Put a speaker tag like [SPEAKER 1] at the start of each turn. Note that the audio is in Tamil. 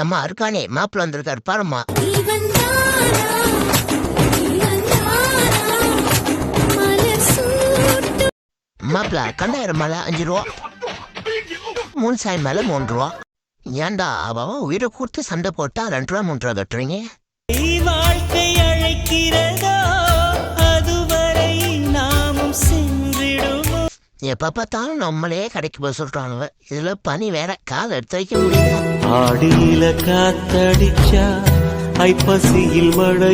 [SPEAKER 1] அம்மா இருக்கானே மாப்பிள்ள வந்திருக்காரு பாரும்மா. மாப்பிள்ள கண்டாயிரம் மேல 5 ரூபா, 3 சாய் மேல 3 ரூபா. ஏன்டா அவ உயிரை கொடுத்து சண்டை போட்டா 2 ரூபா 3 ரூபா கட்டுறீங்க?
[SPEAKER 2] வாழ்க்கை அழைக்கிறதோ அதுவரை நாமும் சென்றிடுவோம்.
[SPEAKER 1] எப்ப பார்த்தாலும் நம்மளே கடைக்கு போய் சொல்றானுவ. இதுல பனி வேற கால் எடுத்து வைக்க முடியல.
[SPEAKER 2] ஆடியில காத்தடிச்சா ஐப்பசியில் மழை